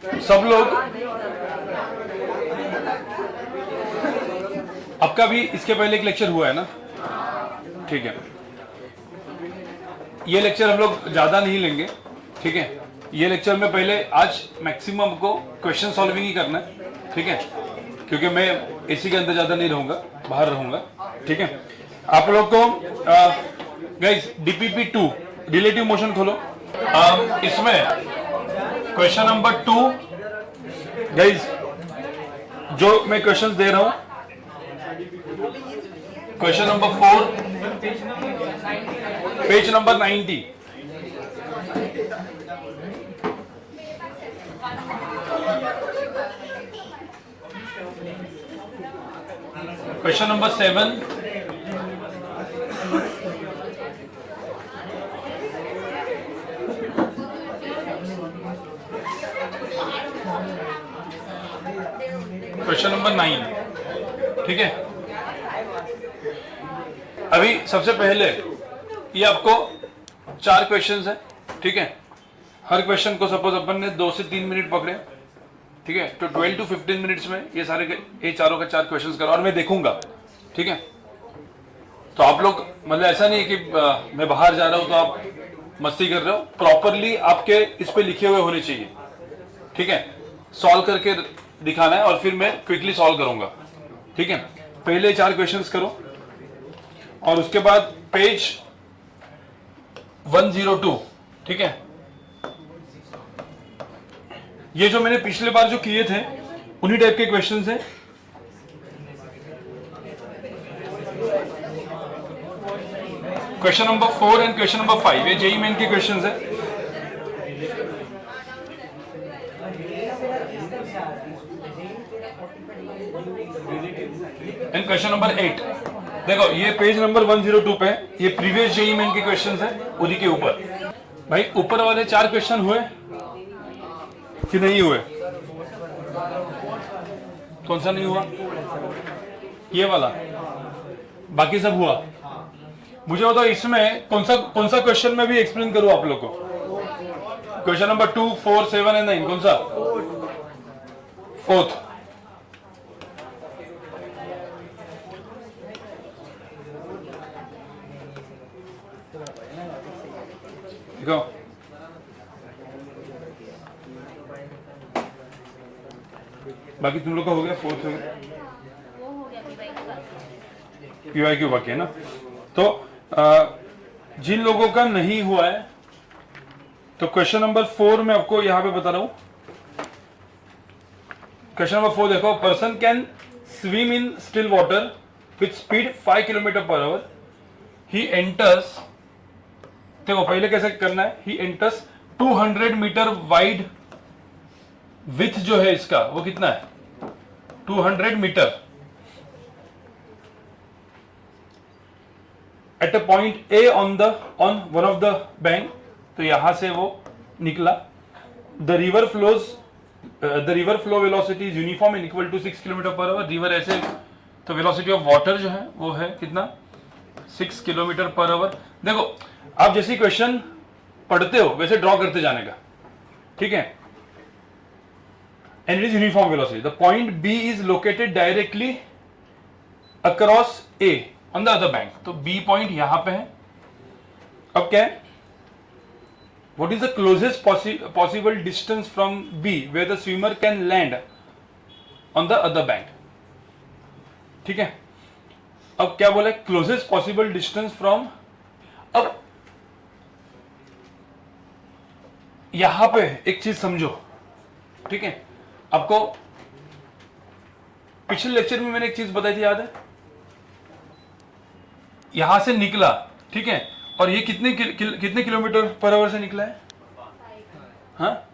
सब लोग आपका भी इसके पहले एक लेक्चर हुआ है ना? ठीक है, ये लेक्चर हम लोग ज्यादा नहीं लेंगे, ठीक है? ये लेक्चर में पहले आज मैक्सिमम को क्वेश्चन सॉल्विंग ही करना है, ठीक है? क्योंकि मैं एसी के अंदर ज्यादा नहीं रहूंगा, बाहर रहूंगा, ठीक है? आप लोग को गाइस डीपीपी 2 रिलेटिव मोशन खोलो। इसमें क्वेश्चन नंबर 2 गाइस, जो मैं क्वेश्चंस दे रहा हूं, question number 4 page number 90, question number 7, question number 9, ठीक है? अभी सबसे पहले ये आपको 4 क्वेश्चंस है, ठीक है? हर क्वेश्चन को सपोज अपन ने 2 से 3 मिनट पकड़े, ठीक है? तो 12 to 15 मिनट्स में ये सारे ये चारों का 4 क्वेश्चंस करो और मैं देखूंगा, ठीक है? तो आप लोग मतलब ऐसा नहीं कि मैं बाहर जा रहा हूं तो आप मस्ती कर रहे हो, प्रॉपरली आपके इस पे लिखे हुए होने चाहिए, ठीक है? सॉल्व करके दिखाना है और फिर मैं क्विकली सॉल्व करूंगा, ठीक है? पहले 4 क्वेश्चंस करो और उसके बाद पेज 102, ठीक है? ये जो मैंने पिछले बार जो किए थे उन्हीं टाइप के क्वेश्चंस हैं। Question number 4 and question number 5 ये जेईई मेन के क्वेश्चंस हैं। एंड क्वेश्चन नंबर 8 देखो, ये पेज नंबर 102 पे ये प्रीवियस जेईई मेन के क्वेश्चंस हैं, उन्हीं के ऊपर। भाई ऊपर वाले 4 क्वेश्चन हुए कि नहीं हुए? कौन सा नहीं हुआ? ये वाला, बाकी सब हुआ। मुझे बताओ इसमें कौन सा क्वेश्चन में भी एक्सप्लेन करूं आप लोग को? क्वेश्चन नंबर 2, 4, 7 एंड 9 कौन सा? 4th। देखो बाकी तुम लोग का हो गया, 4th हो गया, पीवाईक्यू बाकी है ना? तो जिन लोगों का नहीं हुआ है तो क्वेश्चन नंबर 4 में आपको यहां पे बता रहा हूं। क्वेश्चन नंबर 4 देखो, person can swim in still water with speed 5 km/h। He enters, देखो पहले कैसे करना है, he enters 200 metre wide, with जो है इसका वो कितना है? 200 metre at a point A on one of the bank. तो यहां से वो निकला। The river flow velocity is uniform and equal to 6 km/h। River ऐसे, तो वेलोसिटी ऑफ वाटर जो है वो है कितना? 6 km/h। देखो आप जैसे क्वेश्चन पढ़ते हो वैसे ड्रॉ करते जाने का, ठीक है? And it is uniform velocity. The point B is located directly across A on the other bank. तो बी पॉइंट यहां पे है। अब क्या है? What is the closest possible distance from B where the swimmer can land on the other bank, ठीक है? अब क्या बोला? Closest possible distance from. अब यहां पे एक चीज समझो, ठीक है? आपको पिछले लेक्चर में मैंने एक चीज बताई थी, याद है? यहां से निकला, ठीक है? और ये कितने km/h से निकला है? हाँ,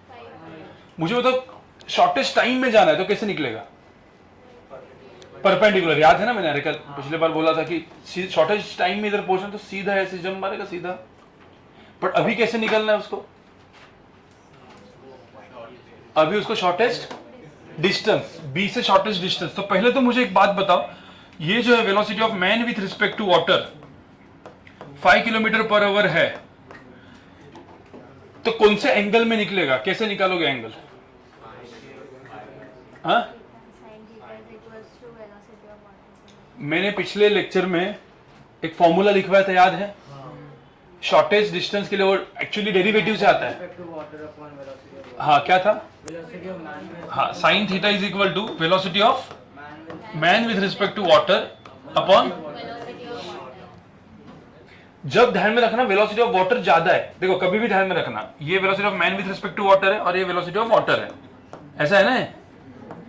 मुझे बताओ शॉर्टेस्ट टाइम में जाना है तो कैसे निकलेगा? परपेंडिकुलर, याद है ना? मैंने कल पिछले बार बोला था कि शॉर्टेस्ट टाइम में इधर पहुंचना तो सीधा ऐसे जंप मारेगा सीधा। पर अभी कैसे निकलना है उसको? अभी उसको शॉर्टेस्ट डिस्टेंस, बी से शॉर्टेस्ट डिस्टेंस। तो पहले तो मुझे एक बात बताओ, ये जो है velocity of man with respect to water 5 km/h है, तो कौन से एंगल में निकलेगा? कैसे निकालोगे एंगल? हाँ, मैंने पिछले लेक्चर में एक फॉर्मूला लिखवाया था, याद है? शॉर्टेज डिस्टेंस के लिए वो एक्चुअली डेरिवेटिव से आता है। हाँ, क्या था? हाँ, sine theta is equal to velocity of man with respect to water upon, जब ध्यान में रखना वेलोसिटी ऑफ वाटर ज्यादा है, देखो कभी भी ध्यान में रखना, ये velocity of man with respect to water है और ये वेलोसिटी ऑफ वाटर है, ऐसा है ना?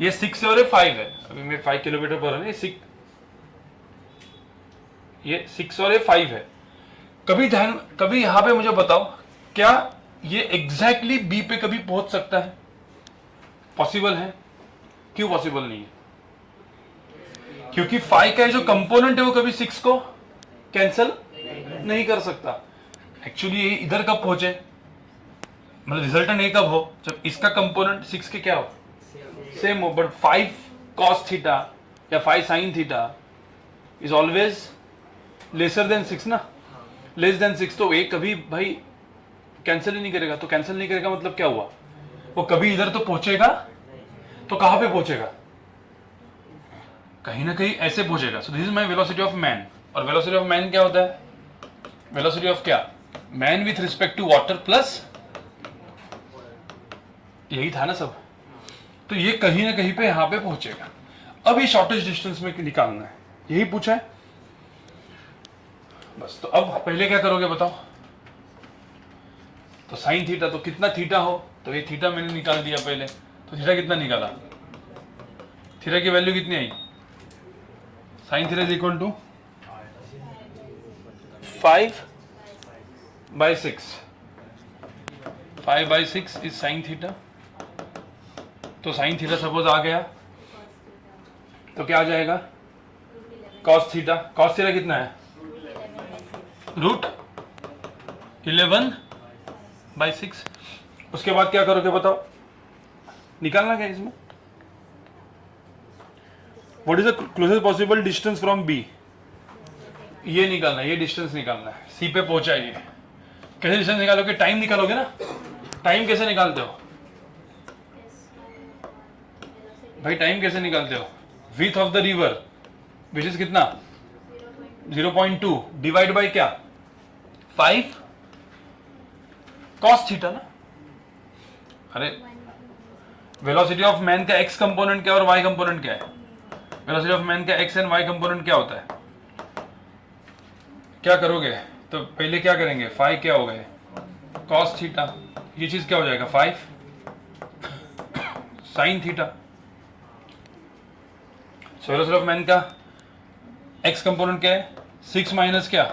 ये 6 है और ये 5 है। अभी मैं 5 किलोमीटर पर है, ये 6 और ये 5 है। कभी यहां पे मुझे बताओ, क्या ये एग्जैक्टली बी पे कभी पहुंच सकता है? पॉसिबल है? क्यों पॉसिबल नहीं है? क्योंकि 5 का जो कंपोनेंट है वो कभी 6 को कैंसिल नहीं कर सकता। एक्चुअली ये इधर कब पहुंचे, मतलब रिजल्टेंट ये कब हो, जब इसका कंपोनेंट 6 के क्या हो, सेम हो। बट 5 cos थीटा या 5 sin theta is always lesser than 6 ना, लेस देन 6, तो एक कभी भाई कैंसिल ही नहीं करेगा। तो कैंसिल नहीं करेगा मतलब क्या हुआ, वो कभी इधर तो पहुंचेगा, तो कहां पे पहुंचेगा, कहीं ना कहीं ऐसे पहुंचेगा। So this is my velocity of man. और वेलोसिटी ऑफ मैन क्या होता है? वेलोसिटी ऑफ क्या, man with respect to water plus, यही था ना सब। तो ये कहीं ना कहीं पे यहां पे पहुंचेगा। अब ये शॉर्टेज डिस्टेंस में निकालना है, यही पूछा है बस। तो अब पहले क्या करोगे बताओ? तो साइन थीटा, तो कितना थीटा हो, तो ये थीटा मैंने निकाल दिया पहले। तो थीटा कितना निकाला, थीटा की वैल्यू कितनी आई? Sine theta is equal to 5/6। 5/6 is sine theta. तो साइन थीटा सपोज आ गया तो क्या आ जाएगा, कॉस थीटा। कॉस थीटा कितना है, √11/6। उसके बाद क्या करोगे बताओ, निकालना क्या इसमें, what is the closest possible distance from B, ये निकालना है, ये डिस्टेंस निकालना है। सी पे पहुंचा ये, कैसे डिस्टेंस निकालोगे, टाइम निकालोगे ना। टाइम कैसे निकालते हो भाई, टाइम कैसे निकालते हो? Width of the river which is कितना, 0.2 डिवाइड बाय क्या, 5 cos थीटा ना। अरे वेलोसिटी ऑफ मैन का x कंपोनेंट क्या और y कंपोनेंट क्या है? वेलोसिटी ऑफ मैन का x एंड y कंपोनेंट क्या होता है? क्या करोगे, तो पहले क्या करेंगे, 5 क्या हो गए, cos थीटा, ये चीज क्या हो जाएगा, 5 sin theta. So velocity of man का x कंपोनेंट क्या है, 6 माइनस क्या,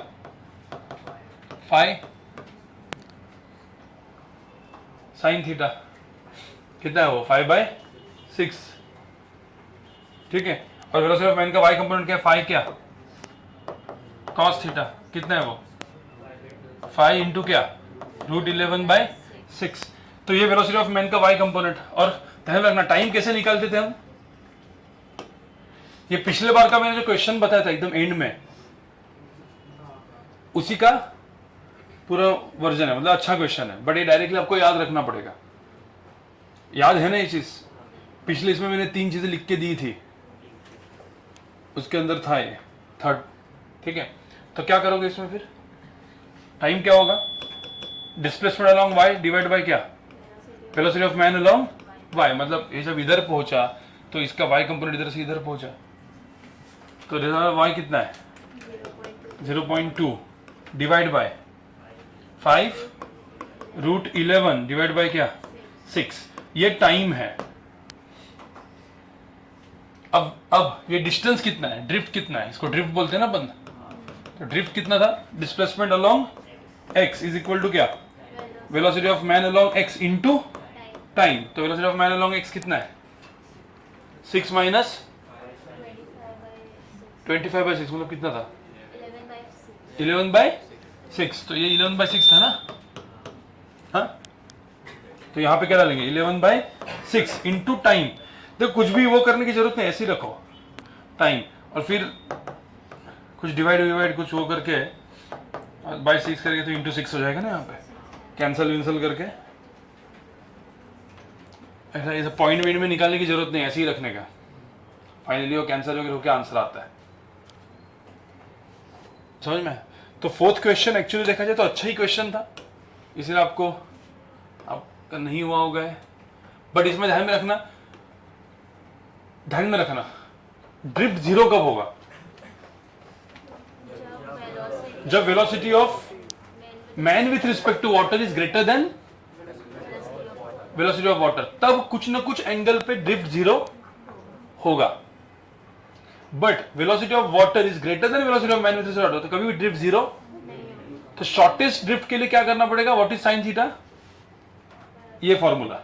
5 sin थीटा, कितना है वो, 5/6, ठीक है। और वेलोसिटी ऑफ मैन का y कंपोनेंट क्या है, 5 क्या, cos थीटा, कितना है वो, 5 इंटू क्या, √11/6। तो ये वेलोसिटी ऑफ मैन का y कंपोनेंट। और ध्यान रखना टाइम कैसे निकालते थे हम, ये पिछले बार का मैंने जो क्वेश्चन बताया था एकदम एंड में, उसी का पूरा वर्जन है, मतलब अच्छा क्वेश्चन है, बट ये डायरेक्टली आपको याद रखना पड़ेगा। याद है ना ये चीज, पिछले इसमें मैंने 3 चीजें लिख के दी थी, उसके अंदर था ये थर्ड, ठीक है। तो क्या करोगे इसमें फिर, टाइम क्या होगा, displacement along y divide by क्या, velocity of man along y। मतलब ये जब इधर पहुंचा तो इसका y कंपोनेंट इधर से इधर पहुंचा, तो y कितना है, 0.2 डिवाइड बाय 5 √11 डिवाइड बाय क्या, 6। ये टाइम है। अब ये डिस्टेंस कितना है, ड्रिफ्ट कितना है, इसको ड्रिफ्ट बोलते हैं ना अपन। तो ड्रिफ्ट कितना था, displacement along x is equal to क्या, velocity of man along x into time. तो velocity of man along x कितना है, 6 माइनस 25/6, मतलब कितना था, 11/6। तो ये 11/6 था ना, हाँ। तो यहाँ पे क्या डालेंगे, 11/6 इंटू टाइम। देखो कुछ भी वो करने की जरूरत नहीं, ऐसे ही रखो टाइम, और फिर कुछ डिवाइड कुछ वो करके बाय 6 करके, तो इंटू 6 हो जाएगा ना, यहाँ पे कैंसल विंसल करके ऐसा पॉइंट वेट में निकालने की जरूरत नहीं, ऐसे ही रखने का। फाइनली वो कैंसर वगैरह होकर आंसर आता है, समझ में। तो फोर्थ क्वेश्चन एक्चुअली देखा जाए तो अच्छा ही क्वेश्चन था, इसलिए आपको आपका नहीं हुआ होगा, बट इसमें ध्यान में रखना ड्रिफ्ट जीरो कब होगा? जब velocity of man with respect to water is greater than velocity of water, तब कुछ ना कुछ एंगल पे ड्रिफ्ट जीरो होगा। But velocity of water is greater than velocity of man with respect to water, तो कभी भी ड्रिफ्ट जीरो। तो शॉर्टेस्ट ड्रिफ्ट के लिए क्या करना पड़ेगा? What is sine theta? ये फॉर्मूला,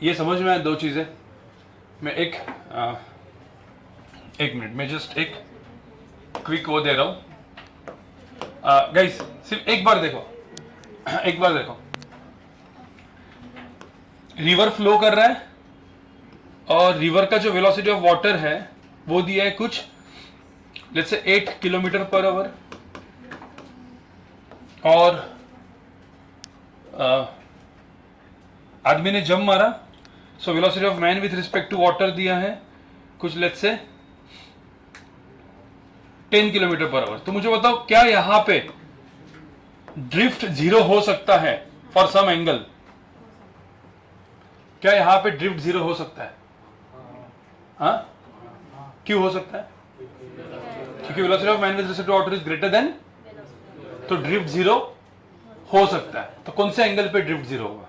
ये समझ में आए दो चीजें। मैं एक मिनट में जस्ट एक क्विक वो दे रहा हूं गाइस, सिर्फ एक बार देखो, रिवर फ्लो कर रहा है और रिवर का जो वेलोसिटी ऑफ वाटर है वो दिया है कुछ let's say 8 kilometre per hour, और आदमी ने जंप मारा, so velocity of man with respect to water दिया है कुछ let's say 10 kilometre per hour. तो मुझे बताओ क्या यहां पे ड्रिफ्ट जीरो हो सकता है फॉर सम एंगल? क्या यहां पे ड्रिफ्ट जीरो हो सकता है? हाँ, क्यों हो सकता है? क्योंकि velocity of man with respect to water is greater than, तो ड्रिफ्ट जीरो हो सकता है। तो कौन से एंगल पे ड्रिफ्ट जीरो होगा?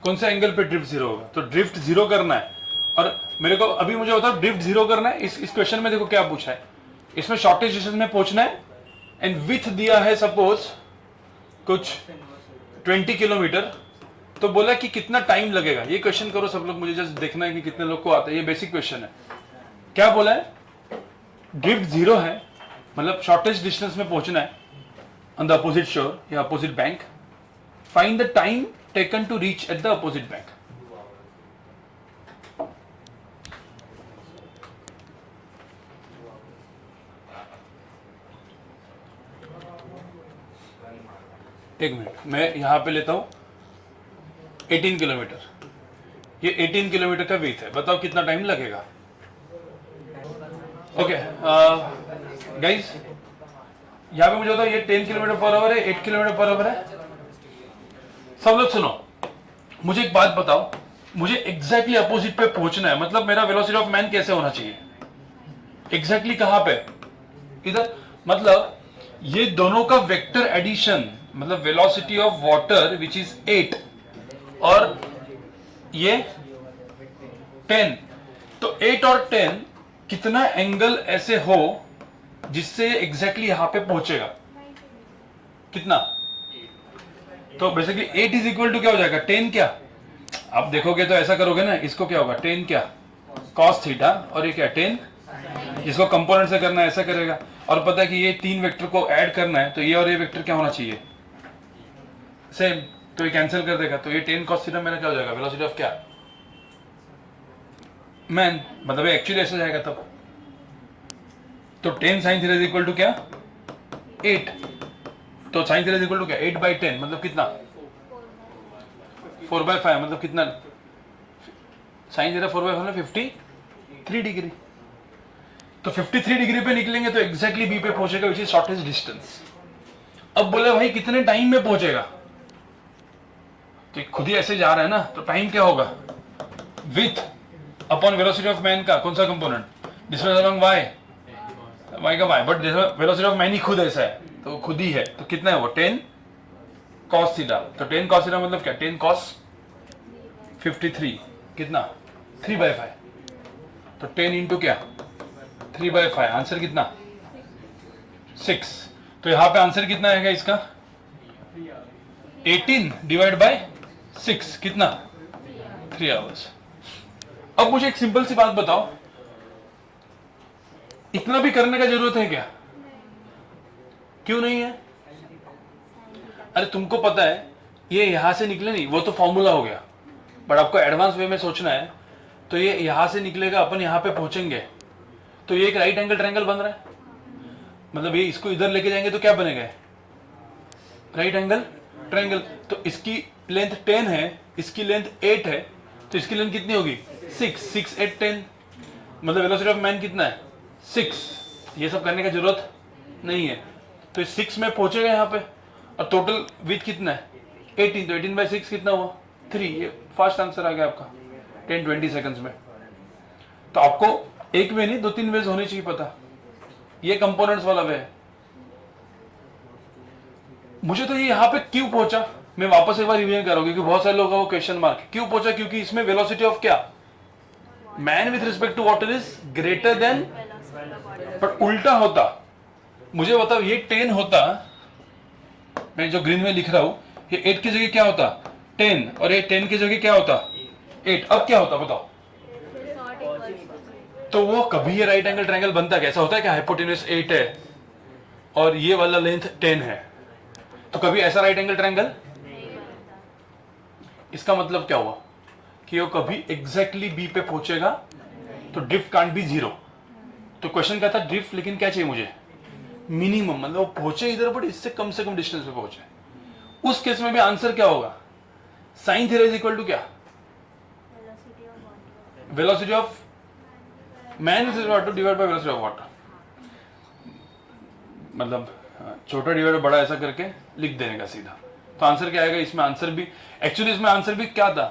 कौन से एंगल पे ड्रिफ्ट जीरो होगा? तो ड्रिफ्ट जीरो करना है, और मेरे को अभी मुझे बताओ ड्रिफ्ट जीरो करना है। इस क्वेश्चन में देखो क्या पूछा है, इसमें शॉर्टेज डिस्टेंस में पहुंचना है एंड विथ दिया है सपोज कुछ 20 किलोमीटर, तो बोला कि कितना टाइम लगेगा। ये क्वेश्चन करो सब लोग, मुझे जस्ट देखना है कि कितने लोग को आता है। ये बेसिक क्वेश्चन है। क्या बोला है? ड्रिफ्ट जीरो है, मतलब शॉर्टेज डिस्टेंस में पहुंचना है ऑन द अपोजिट शोर या opposite bank. Find the time taken to reach at the opposite bank. एक मिनट, मैं यहां पे लेता हूं 18 किलोमीटर। ये 18 किलोमीटर का वेट है, बताओ कितना टाइम लगेगा? ओके गाइस, यहां पे मुझे बताओ ये 10 किलोमीटर पर आवर है, 8 किलोमीटर पर आवर है। सब लोग सुनो, मुझे एक बात बताओ, मुझे एग्जैक्टली अपोजिट पे पहुंचना है, मतलब मेरा वेलोसिटी ऑफ मैन कैसे होना चाहिए? एग्जैक्टली कहां पे? इधर। मतलब ये दोनों का वेक्टर एडिशन, मतलब velocity of water which is 8 और ये 10, तो 8 और 10 कितना एंगल ऐसे हो जिससे एग्जैक्टली यहां पे पहुंचेगा? कितना? तो बेसिकली 8 इज इक्वल टू क्या हो जाएगा? 10 क्या? आप देखोगे तो ऐसा करोगे ना, इसको क्या होगा? 10 क्या? cos थीटा, और ये क्या? 10, जिसको कंपोनेंट से करना है ऐसा करेगा। और पता है कि ये तीन वेक्टर को ऐड करना है, तो ये और ये वेक्टर क्या होना चाहिए? सेम, तो ये कैंसिल कर देगा। तो ये 10 cos थीटा मेरा क्या हो जाएगा? वेलोसिटी ऑफ क्या? मैन, मतलब एक्चुअली ऐसे जाएगा तब। तो 10 sin theta is equal to क्या? 8। तो sin theta is equal to क्या? 8/10, मतलब कितना? 4/5, मतलब कितना? sin थीटा 4/5 में 53 डिग्री। तो 53 डिग्री पे निकलेंगे तो एग्जैक्टली बी पे पहुंचेगा, विच इज शॉर्टेस्ट डिस्टेंस। अब बोले भाई कितने टाइम में पहुंचेगा? तो खुद ही ऐसे जा रहा है ना, तो टाइम क्या होगा? With upon velocity of man का कौन सा component? Distance along Y, Y का Y, but velocity of man ही खुद ऐसा है, तो खुद ही है। तो कितना है वो? 10 cos थीटा। तो 10 cos थीटा मतलब क्या? 10 cos 53, कितना? 3/5। तो 10 इंटू क्या? 3/5, आंसर कितना? 6। तो यहां पे आंसर कितना आएगा इसका? 18 डिवाइड बाय 6, कितना? 3 आवर्स। अब मुझे एक सिंपल सी बात बताओ, इतना भी करने का जरूरत है क्या? क्यों नहीं है? अरे तुमको पता है ये यहां से निकले नहीं, वो तो फॉर्मूला हो गया, बट आपको एडवांस वे में सोचना है। तो ये यहां से निकलेगा, अपन यहां पे पहुंचेंगे, तो ये एक राइट एंगल ट्रायंगल बन रहा है। मतलब ये इसको इधर लेके जाएंगे तो क्या बनेगा? Right angle triangle. तो इसकी लेंथ 10 है, इसकी लेंथ 8 है, तो इसकी लेंथ कितनी होगी 6, 6 8 10, मतलब वेलोसिटी ऑफ मैन कितना है 6। ये सब करने का जरूरत नहीं है, तो 6 में पहुंचेगा यहाँ पे, और टोटल विड्थ कितना है 18, तो 18/6 कितना हुआ 3। ये फास्ट आंसर आ गया आपका 10-20 सेकंड्स में। तो आपको एक वे नहीं 2-3 वेज होनी चाहिए पता। ये कंपोनेंट्स वाला वे है। मुझे तो ये यहाँ पे क्यों पहुंचा, मैं वापस एक बार रिवीजन करूंगा, क्योंकि बहुत सारे लोगों का वो क्वेश्चन मार्क क्यों पहुंचा, क्योंकि इसमें वेलोसिटी ऑफ क्या man with respect to water is greater than, but उल्टा होता। मुझे बताओ ये 10 होता, मैं जो ग्रीन में लिख रहा हूं, ये 8 की जगह क्या होता 10, और ये 10 की जगह क्या होता 8। अब क्या होता बताओ। तो वो कभी ये राइट एंगल ट्रायंगल बनता कैसा होता है कि हाइपोटेन्यूज 8 है और ये वाला लेंथ 10 है, तो कभी ऐसा राइट एंगल ट्रायंगल। इसका मतलब क्या हुआ कि वो कभी एग्जैक्टली बी पे पहुंचेगा, तो ड्रिफ्ट कांट बी 0। तो क्वेश्चन क्या था ड्रिफ्ट, लेकिन क्या चाहिए मुझे मिनिमम, मतलब वो पहुंचे इधर बट इससे कम से कम डिस्टेंस पे पहुंचे। उस केस में भी आंसर क्या होगा sine theta is equal to क्या velocity of man is equal to divide by velocity of water, मतलब छोटा डिवाइड बड़ा ऐसा करके लिख देने का सीधा। तो आंसर क्या आएगा इसमें, आंसर भी एक्चुअली इसमें आंसर भी क्या था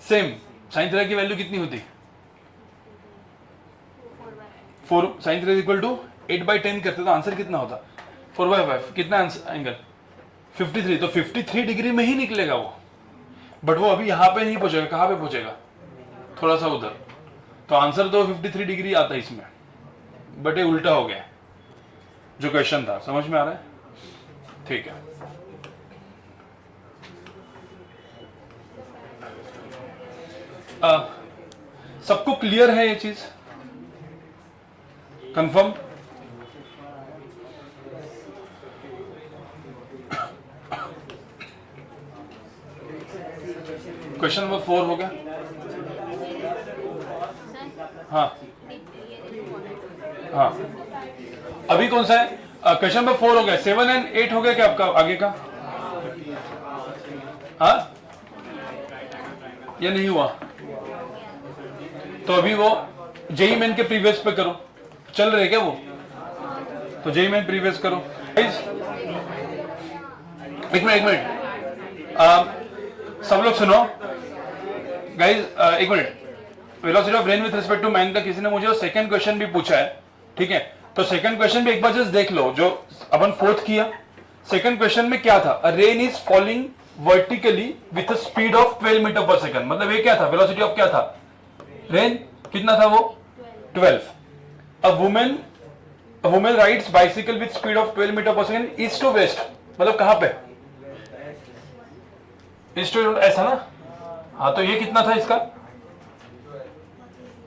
सेम। साइन थीटा की वैल्यू कितनी होती 4, साइन थीटा इक्वल टू 8/10 करते तो आंसर कितना होता 4/5, कितना एंगल 53। तो 53 डिग्री में ही निकलेगा वो, बट वो अभी यहाँ पे नहीं पहुंचेगा, कहाँ पे पहुंचेगा थोड़ा सा उधर। तो आंसर तो 53 डिग्री आता है इसमें, बट ये उल्टा हो गया जो क्वेश्चन था। समझ में आ रहा है, ठीक है। सबको क्लियर है ये चीज, कंफर्म। क्वेश्चन नंबर 4 हो गया। हाँ हाँ, अभी कौन सा है क्वेश्चन नंबर 4 हो गया। 7 और 8 हो गया क्या आपका आगे का, हाँ ये नहीं हुआ। तो अभी वो जेई मेन के प्रीवियस पे करो, चल रहे क्या वो, तो जेई मेन प्रीवियस करो। एक मिनट सब लोग सुनो गाइज, एक minute. Velocity of rain with respect to man का किसी ने मुझे सेकंड क्वेश्चन भी पूछा है, ठीक है। तो सेकंड क्वेश्चन भी एक बार जस्ट देख लो, जो अपन 4th किया। सेकंड क्वेश्चन में क्या था, a rain is falling vertically with speed of 12 metre पर सेकंड। मतलब ये क्या था, वेलोसिटी ऑफ क्या था रेन, कितना था वो 12। A women rides bicycle with speed of 12 metre पर सेकंड ईस्ट टू वेस्ट, मतलब कहां पे ईस्ट टू, ऐसा ना। हाँ तो ये कितना था इसका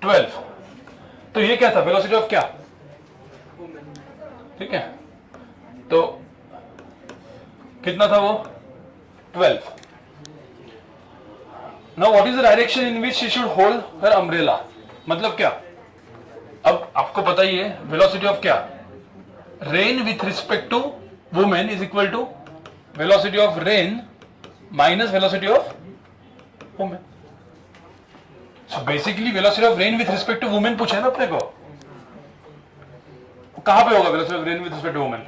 12। तो ये क्या था वेलोसिटी ऑफ क्या, ठीक है। तो कितना था वो 12। Now what is the direction in which she should hold her umbrella, मतलब क्या। अब आपको पता ही है वेलोसिटी ऑफ क्या rain with respect to women is equal to velocity of rain minus velocity of women. So basically velocity of rain with respect to women पूछा है ना अपने को, कहां पे होगा velocity of rain with respect to women.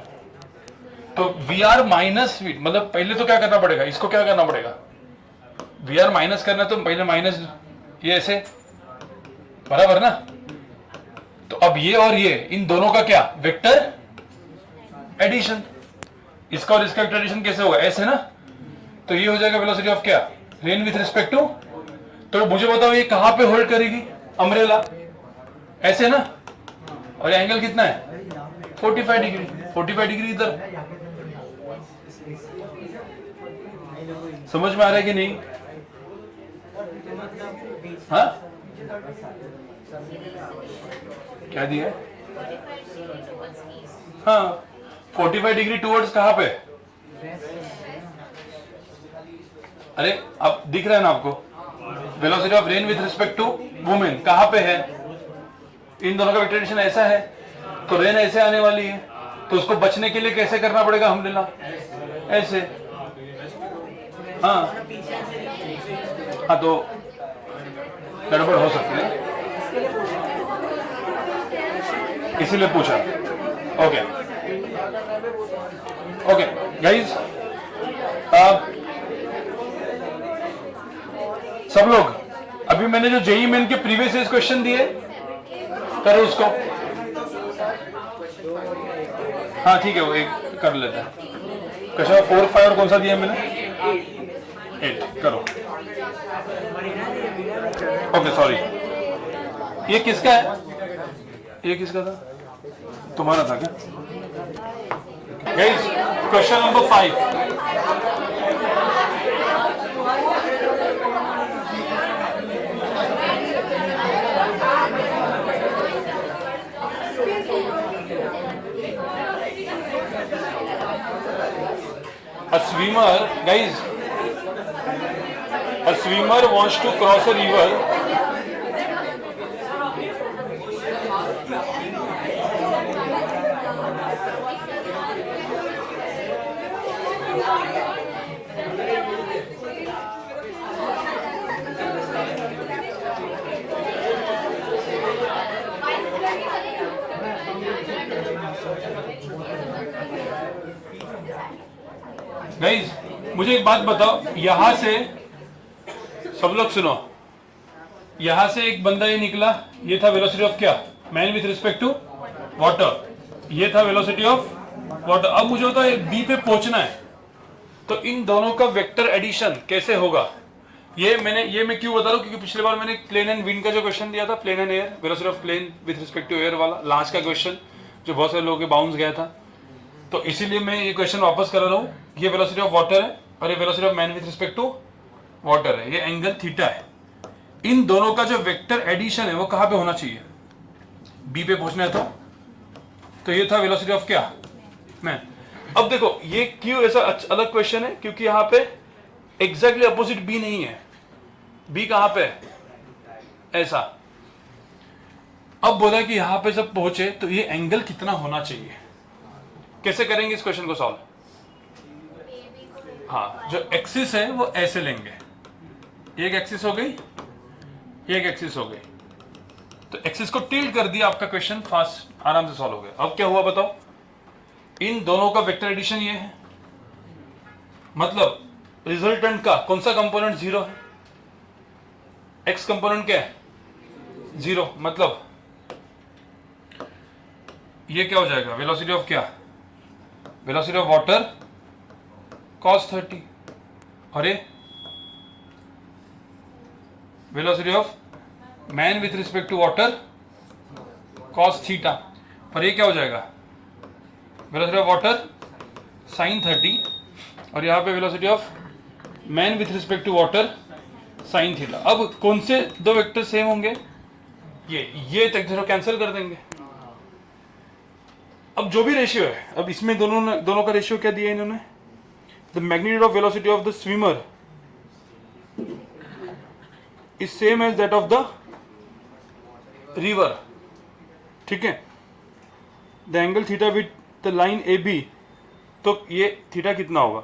तो V R minus we, मतलब पहले तो क्या करना पड़ेगा, इसको क्या करना पड़ेगा, वी आर माइनस करना, तो पहले माइनस ये ऐसे बराबर ना। तो अब ये और ये इन दोनों का क्या वेक्टर एडिशन, इसका और इसका वेक्टर एडिशन कैसे होगा ऐसे ना। तो ये हो जाएगा वेलोसिटी ऑफ क्या रेन विथ रिस्पेक्ट टू। तो मुझे बताओ ये कहां पे होल्ड करेगी अम्ब्रेला, ऐसे ना, और एंगल कितना है 45 डिग्री, 45 डिग्री इधर। समझ में आ रहा है कि नहीं, हाँ क्या दिया है, हाँ 45 डिग्री टुवर्ड्स कहां पे, अरे अब दिख रहा है ना आपको, velocity of rain with respect to women कहां पे है, इन दोनों का वेक्टर एडिशन ऐसा है। तो रेन ऐसे आने वाली है, तो उसको बचने के लिए कैसे करना पड़ेगा अम्ब्रेला, ऐसे। हाँ हाँ, तो गड़बड़ हो सकती है, इसीलिए पूछा। ओके ओके गाइस, सब लोग अभी मैंने जो जेई मेन के प्रीवियस ईयर क्वेश्चन दिए करो उसको। हाँ ठीक है, वो एक कर लेते हैं। क्वेश्चन 4, 5 और कौन सा दिया मैंने? 8 करो। ओके सॉरी, ये किसका है? ये किसका था? तुम्हारा था क्या? Guys question number 5, a swimmer, guys, a swimmer wants to cross a river. Guys मुझे एक बात बताओ, यहां से सब लोग सुनो, यहां से एक बंदा ये निकला, ये था वेलोसिटी ऑफ क्या? Man with respect to water, ये था वेलोसिटी ऑफ वाटर। अब मुझे होता है बी पे पहुंचना है, तो इन दोनों का वेक्टर एडिशन कैसे होगा? ये मैं क्यों बता रहा हूं, क्योंकि पिछले बार मैंने प्लेन एंड विंड का जो क्वेश्चन दिया था, plane and air, velocity of plane with respect to air वाला लास्ट का क्वेश्चन, जो बहुत सारे लोगों के बाउंस गया था, तो इसीलिए मैं ये क्वेश्चन वापस कर रहा हूं। ये वेलोसिटी ऑफ वाटर है और ये velocity of man with respect to water है, ये एंगल थीटा है। इन दोनों का जो वेक्टर एडिशन है वो कहां पे होना चाहिए? बी पे पहुंचना है तो ये था वेलोसिटी ऑफ क्या? मैन। अब देखो ये क्यों ऐसा अलग क्वेश्चन है, क्योंकि यहां पे एग्जैक्टली अपोजिट बी नहीं है। बी कहां पे है? ऐसा। अब बोला कि यहां पे जब पहुंचे तो ये एंगल कितना होना चाहिए? कैसे करेंगे इस क्वेश्चन को सॉल्व? हाँ, जो एक्सिस है वो ऐसे लेंगे, एक एक्सिस हो गई, एक एक्सिस हो गई, तो एक्सिस को टिल्ट कर दिया, आपका क्वेश्चन फास्ट आराम से सॉल्व हो गया। अब क्या हुआ बताओ? इन दोनों का वेक्टर एडिशन ये है, मतलब रिजल्टेंट का कौन सा कंपोनेंट 0 है? एक्स कंपोनेंट क्या है? 0, मतलब ये क्या हो जाएगा? वेलोसिटी ऑफ क्या? वेलोसिटी ऑफ वाटर cos 30, और ये velocity of man with respect to water cos theta, और ये क्या हो जाएगा? वेलोसिटी ऑफ वाटर sin 30, और यहाँ पे velocity of man with respect to water sin theta. अब कौन से दो वेक्टर सेम होंगे? ये तक कैंसिल कर देंगे। अब जो भी रेशियो है, अब इसमें दोनों का रेशियो क्या दिया है इन्होंने? The magnitude of velocity of the swimmer is same as that of the river, ठीक है? The angle theta with the line AB, तो ये थीटा कितना होगा?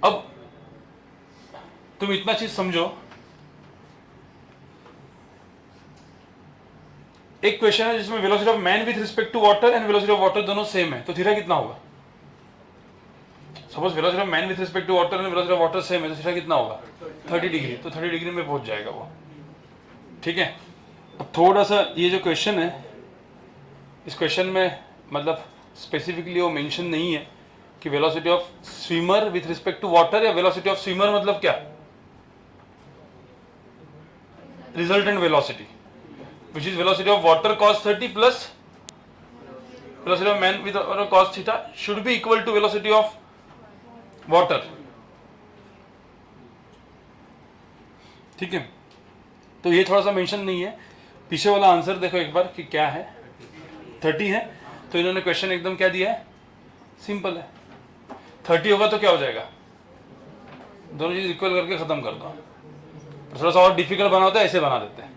अब तुम इतना चीज समझो, एक क्वेश्चन है जिसमें velocity of man with respect to water and velocity of water दोनों सेम है, तो थीटा कितना होगा? Suppose velocity of man with respect to water and velocity of water same है, तो थीटा कितना होगा? 30 डिग्री, तो 30 डिग्री में पहुंच जाएगा वो, ठीक है? अब थोड़ा सा ये जो क्वेश्चन है, इस क्वेश्चन में मतलब स्पेसिफिकली वो मेंशन नहीं है कि velocity of swimmer with respect to water, या वेलोसिटी ऑफ स्विमर मतलब क्या? Resultant velocity which is velocity of water cos 30 plus velocity of man with cos theta should be equal to velocity of water, ठीक है? तो ये थोड़ा सा mention नहीं है। पीछे वाला आंसर देखो एक बार कि क्या है, 30 है, तो इन्होंने क्वेश्चन एकदम क्या दिया है? सिंपल है। 30 होगा तो क्या हो जाएगा? दोनों चीज इक्वल करके खत्म कर दो। थोड़ा सा और डिफिकल्ट बना होता है, ऐसे बना देते हैं,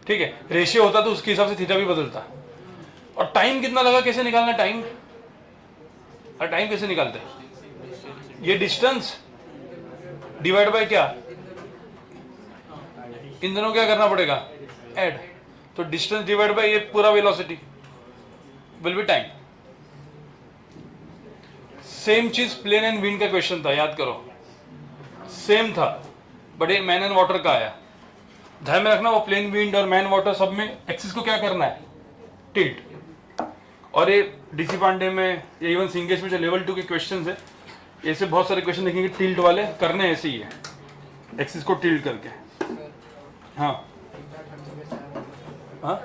ठीक है? रेशियो होता तो उसके हिसाब से थीटा भी बदलता। और टाइम कितना लगा, कैसे निकालना टाइम? और टाइम कैसे निकालते हैं? ये डिस्टेंस डिवाइड बाय क्या, इन दोनों क्या करना पड़ेगा, ऐड। तो डिस्टेंस डिवाइड बाय ये पूरा velocity will be time. Same चीज प्लेन एंड विंड का क्वेश्चन था, याद करो, सेम था, बट ये मैन एंड वाटर का आया। ध्यान में रखना, वो प्लेन विंड और मैन वाटर सब में एक्सिस को क्या करना है, टिल्ट। और ये डीसी पांडे में या इवन सिंगेश में जो लेवल 2 के क्वेश्चंस है, ऐसे बहुत सारे क्वेश्चन देखेंगे टिल्ट वाले, करने ऐसे ही है, एक्सिस को टिल्ट करके। हाँ हाँ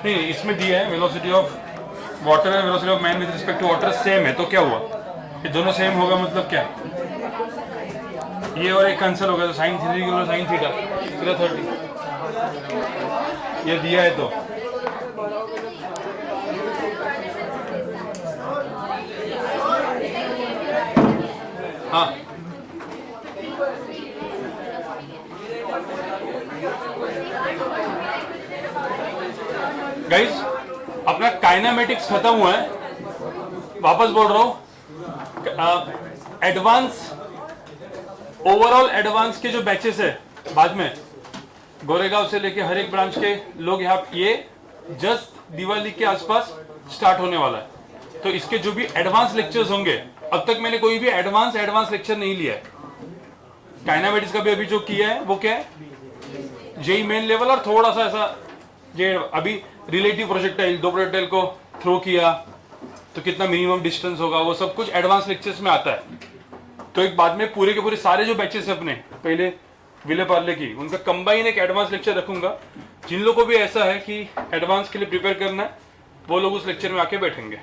नहीं, इसमें दिया है velocity of water and velocity of man with respect to water same है, तो क्या हुआ, ये दोनों सेम होगा मतलब क्या, ये और एक कैंसिल हो गया, तो साइन 3 साइन थीटा 30, ये दिया है तो हाँ। गाइस अपना काइनेमेटिक्स खत्म हुआ है, वापस बोल रहा हूं, एडवांस ओवरऑल एडवांस के जो बैचेस है बाद में गोरेगांव से लेके हर एक ब्रांच के लोग यहाँ, ये जस्ट दिवाली के आसपास स्टार्ट होने वाला है। तो इसके जो भी एडवांस लेक्चर्स होंगे, अब तक मैंने कोई भी एडवांस लेक्चर नहीं लिया है। काइनेमेटिक्स का भी अभी जो किया है वो क्या है, जेई मेन लेवल और थोड़ा सा ऐसा जे अभी रिलेटिव प्रोजेक्टाइल, दो प्रोजेक्टाइल को थ्रो किया तो कितना मिनिमम डिस्टेंस होगा, वो सब कुछ एडवांस लेक्चर्स में आता है। तो एक बाद में पूरे के पूरे सारे जो बैचेस है अपने पहले विले पार्ले की, उनका कंबाइन एक एडवांस लेक्चर रखूंगा। जिन लोगों को भी ऐसा है कि एडवांस के लिए प्रिपेयर करना है, वो लोग उस लेक्चर में आके बैठेंगे।